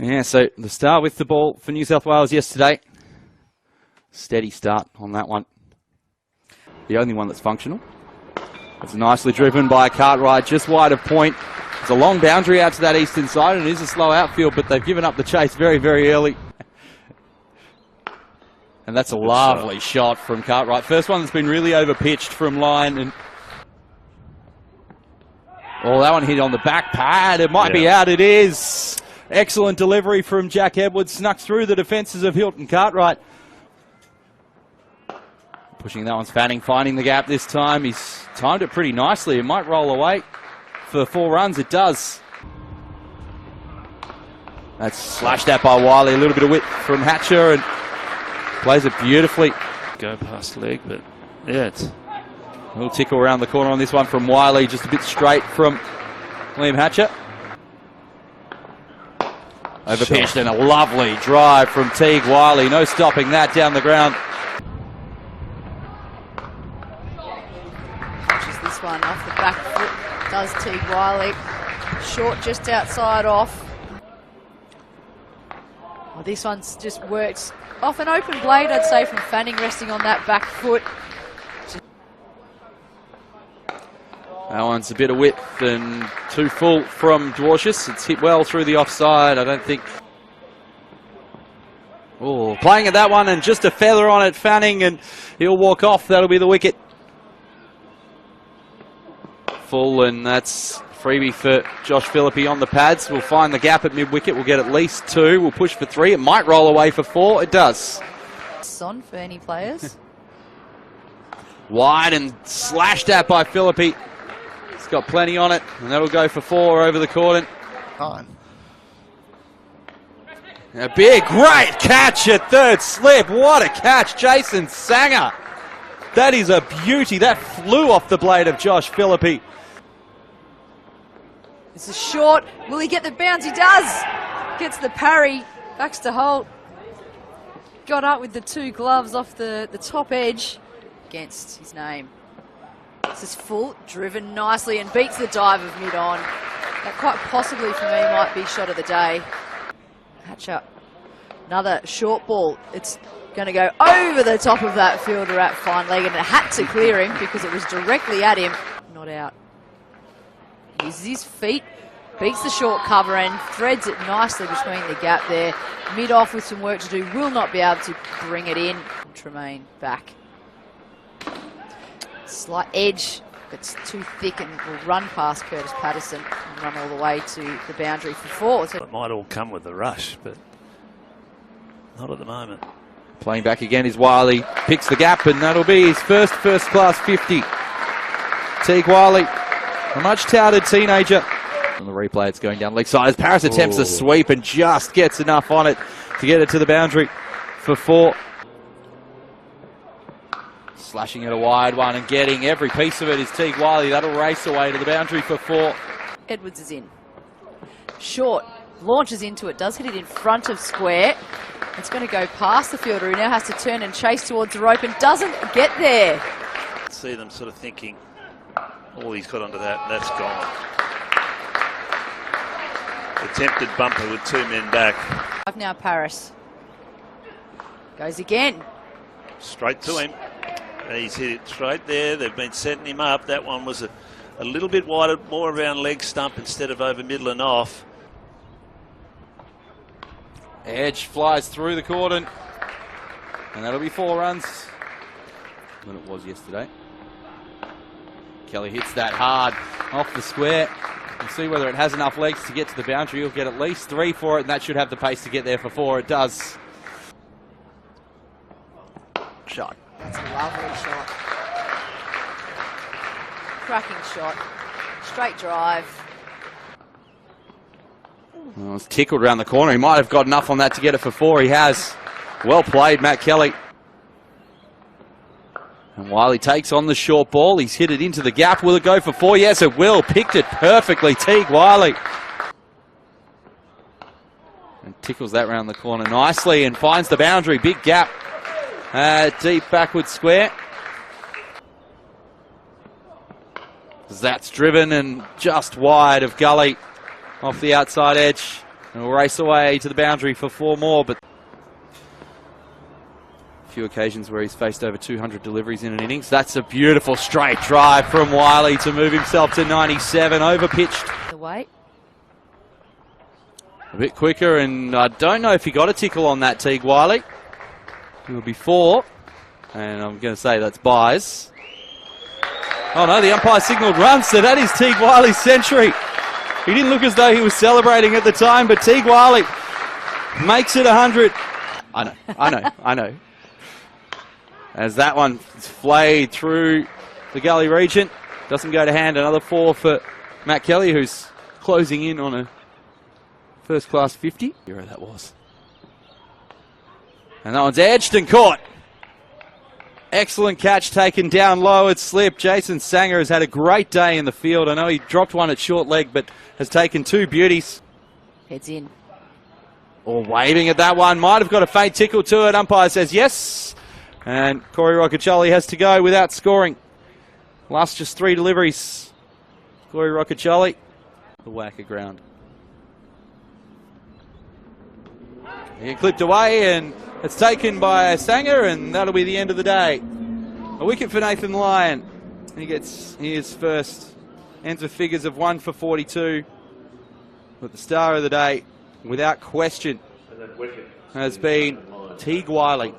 Yeah, so the start with the ball for New South Wales yesterday. Steady start on that one. The only one that's functional. It's nicely driven by Cartwright, just wide of point. It's a long boundary out to that eastern side, and it is a slow outfield, but they've given up the chase very, very early. And that's a lovely shot from Cartwright. First one that's been really over-pitched from line. And oh, that one hit on the back pad. It might be out. It is. Excellent delivery from Jack Edwards. Snuck through the defences of Hilton Cartwright. Pushing that one's Fanning, finding the gap this time. He's timed it pretty nicely. It might roll away for 4 runs. It does. That's slashed out by Wyllie. A little bit of width from Hatcher and plays it beautifully. Go past leg, but yeah, it's a little tickle around the corner on this one from Wyllie. Just a bit straight from Liam Hatcher. Overpitched and a lovely drive from Teague. Wyllie, no stopping that down the ground. Catches this one off the back foot, does Teague Wyllie. Short just outside off. Well, this one's just works off an open blade, I'd say, from Fanning, resting on that back foot. That one's a bit of width and too full from Dwarshuis. It's hit well through the offside, I don't think. Oh, playing at that one and just a feather on it, Fanning, and he'll walk off. That'll be the wicket. Full, and that's freebie for Josh Phillippe on the pads. We'll find the gap at mid-wicket. We'll get at least 2. We'll push for 3. It might roll away for 4. It does. It's on for any players. Wide and slashed at by Phillippe. He's got plenty on it, and that'll go for 4 over the cordon. A big, great catch at third slip. What a catch, Jason Sanger. That is a beauty. That flew off the blade of Josh Phillippe. This is short. Will he get the bounce? He does. Gets the parry. Backs to Holt. Got up with the 2 gloves off the top edge against his name. This is full, driven nicely and beats the dive of mid-on. That quite possibly for me might be shot of the day. Hatcher. Another short ball. It's going to go over the top of that fielder at fine leg, and it had to clear him because it was directly at him. Not out. Uses his feet, beats the short cover and threads it nicely between the gap there. Mid-off with some work to do, will not be able to bring it in. Tremaine back. Slight edge, it's too thick and will run past Curtis Patterson and run all the way to the boundary for 4. So it might all come with the rush, but not at the moment. Playing back again is Wyllie. Picks the gap, and that'll be his first-class 50. Teague Wyllie, a much-touted teenager. On the replay, it's going down leg side as Paris attempts a sweep and just gets enough on it to get it to the boundary for 4. Slashing it a wide one and getting every piece of it is Teague Wyllie. That'll race away to the boundary for 4. Edwards is in. Short, launches into it, does hit it in front of square. It's going to go past the fielder, who now has to turn and chase towards the rope and doesn't get there. See them sort of thinking, oh, he's got onto that, and that's gone. Attempted bumper with 2 men back. Now Paris. Goes again. Straight to him. He's hit it straight there. They've been setting him up. That one was a little bit wider, more around leg stump instead of over middle and off. Edge flies through the cordon, and that'll be 4 runs than it was yesterday. Kelly hits that hard off the square. We'll see whether it has enough legs to get to the boundary. He'll get at least 3 for it, and that should have the pace to get there for 4. It does. Shot. That's a lovely shot. Cracking shot. Straight drive. Well, it's tickled around the corner. He might have got enough on that to get it for 4. He has. Well played, Matt Kelly. And Wyllie takes on the short ball. He's hit it into the gap. Will it go for 4? Yes, it will. Picked it perfectly. Teague Wyllie. And tickles that round the corner nicely and finds the boundary. Big gap. Deep backward square. That's driven and just wide of Gully off the outside edge. And will race away to the boundary for 4 more, but a few occasions where he's faced over 200 deliveries in an innings. That's a beautiful straight drive from Wyllie to move himself to 97, overpitched. The weight. A bit quicker, and I don't know if he got a tickle on that, Teague Wyllie. It will be 4, and I'm going to say that's byes. Oh no, the umpire signalled run, so that is Teague Wyllie's century. He didn't look as though he was celebrating at the time, but Teague Wyllie makes it 100. I know. As that one is flayed through the gully region. Doesn't go to hand. Another 4 for Matt Kelly, who's closing in on a first-class 50. Here that was. And that one's edged and caught. Excellent catch taken down low. It's slipped. Jason Sanger has had a great day in the field. I know he dropped one at short leg, but has taken 2 beauties. Heads in. Or waving at that one. Might have got a faint tickle to it. Umpire says yes. And Corey Roccacioli has to go without scoring. Last just 3 deliveries. Corey Roccacioli. The whack of ground. He clipped away, and it's taken by Sanger, and that'll be the end of the day. A wicket for Nathan Lyon. He gets his first. Ends with figures of 1 for 42. But the star of the day, without question, has been Teague Wyllie.